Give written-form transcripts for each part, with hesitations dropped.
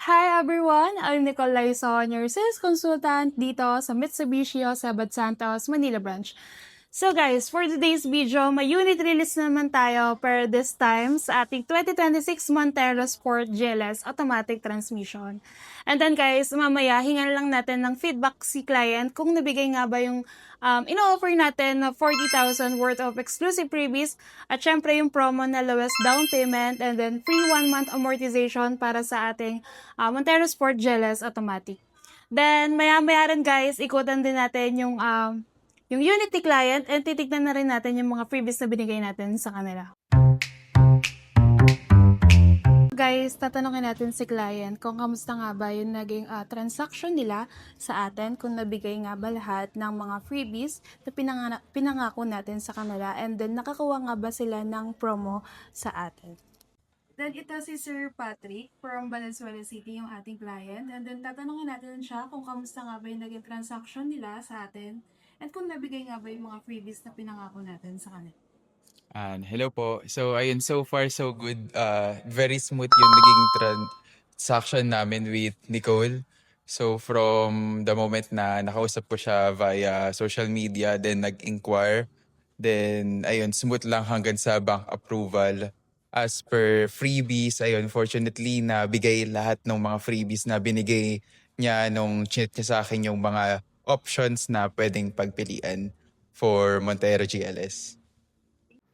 Hi everyone! I'm Nicole Laison, your sales consultant dito sa Mitsubishi Osabad Santos, Manila branch. So guys, for today's video, may unit release naman tayo per this time sa ating 2026 Montero Sport GLS Automatic Transmission. And then guys, mamaya hingan lang natin ng feedback si client kung nabigay nga ba yung ino-offer natin na 40,000 worth of exclusive freebies at syempre yung promo na lowest down payment and then free 1 month amortization para sa ating Montero Sport GLS Automatic. Then maya-maya rin guys, ikutan din natin yung Unity client and titignan na rin natin yung mga freebies na binigay natin sa kanila. Guys, tatanungin natin si client kung kamusta nga ba yung naging transaction nila sa atin, kung nabigay nga ba lahat ng mga freebies na pinangako natin sa kanila, and then nakakuha nga ba sila ng promo sa atin. Then ito si Sir Patrick from Valenzuela City, yung ating client, and then tatanungin natin siya kung kamusta nga ba yung naging transaction nila sa atin and kung nabigay nga ba yung mga freebies na pinangako natin sa kanila. Hello po. So, ayun, so far so good. Very smooth yung naging transaction namin with Nicole. So, from the moment na nakausap ko siya via social media, then nag-inquire, then ayun, smooth lang hanggang sa bank approval. As per freebies, ayun, fortunately, nabigay lahat ng mga freebies na binigay niya nung chinit niya sa akin yung mga options na pwedeng pagpilian for Montero GLS.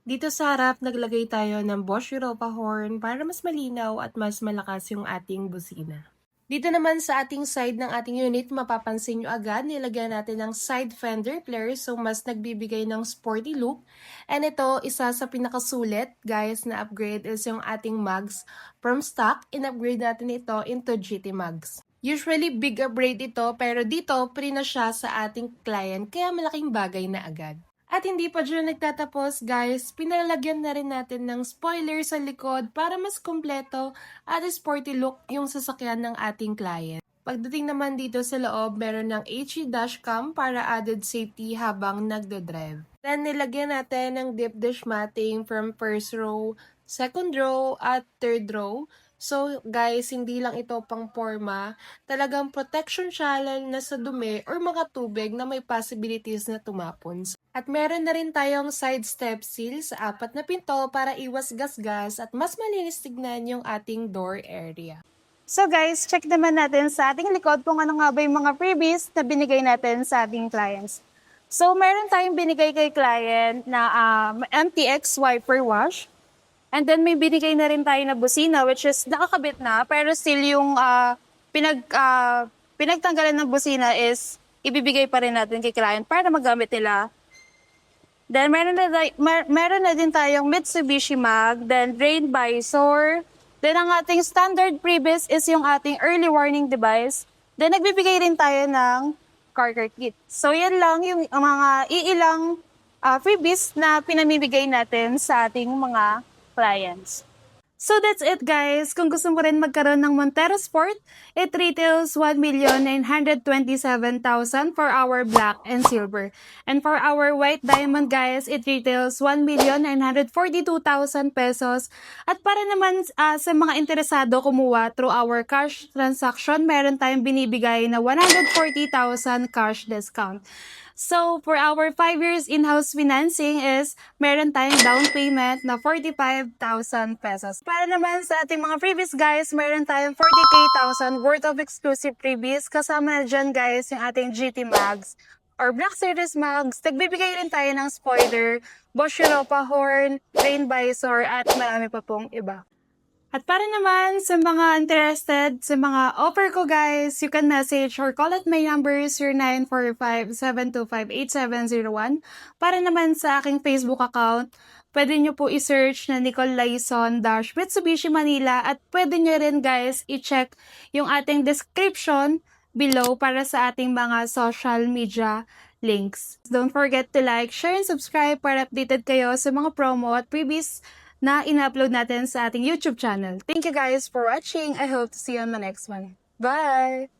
Dito sa harap, naglagay tayo ng Bosch Europa horn para mas malinaw at mas malakas yung ating busina. Dito naman sa ating side ng ating unit, mapapansin nyo agad, nilagyan natin ng side fender flare, so mas nagbibigay ng sporty look. And ito, isa sa pinakasulit, guys, na upgrade is yung ating mags. From stock, in-upgrade natin ito into GT mags. Usually, big upgrade ito, pero dito, pre na siya sa ating client, kaya malaking bagay na agad. At hindi pa dyan nagtatapos guys, pinalagyan na rin natin ng spoiler sa likod para mas kompleto at sporty look yung sasakyan ng ating client. Pagdating naman dito sa loob, meron ng HE dashcam para added safety habang nagdadrive. Then nilagyan natin ng deep dish matting from first row, second row at third row. So guys, hindi lang ito pang forma, talagang protection siya lalo na sa dumi or mga tubig na may possibilities na tumapon. At meron na rin tayong side step seal sa 4 na pinto para iwas gasgas at mas malinis tignan yung ating door area. So guys, check naman natin sa ating likod kung ano nga ba yung mga freebies na binigay natin sa ating clients. So meron tayong binigay kay client na MTX wiper wash. And then may binigay na rin tayo na busina which is nakakabit na pero still yung pinagtanggalan ng busina is ibibigay pa rin natin kay client para magamit nila. Then meron na din tayong Mitsubishi mag, then rain visor. Then ang ating standard freebies is yung ating early warning device. Then nagbibigay rin tayo ng car kit. So yan lang yung mga iilang freebies na pinamimigay natin sa ating mga clients. So that's it guys. Kung gusto mo rin magkaroon ng Montero Sport, it retails 1,927,000 for our black and silver. And for our white diamond guys, it retails 1,942,000 pesos. At para naman sa mga interesado kumuha through our cash transaction, meron tayong binibigay na 140,000 cash discount. So, for our 5 years in-house financing is meron tayong down payment na 45,000 pesos. Para naman sa ating mga freebies guys, meron tayong 40,000 worth of exclusive freebies. Kasama na dyan guys yung ating GT mags or Black Series mags. Nagbibigay rin tayo ng spoiler, Bosch Europa horn, rain visor at marami pa pong iba. At para naman sa mga interested sa mga offer ko guys, you can message or call at my number 0945-725-8701. Para naman sa aking Facebook account, pwede nyo po i-search na Nicole Laison Mitsubishi Manila at pwede nyo rin guys i-check yung ating description below para sa ating mga social media links. Don't forget to like, share, and subscribe para updated kayo sa mga promo at freebies na ina-upload natin sa ating YouTube channel. Thank you guys for watching. I hope to see you on the next one. Bye!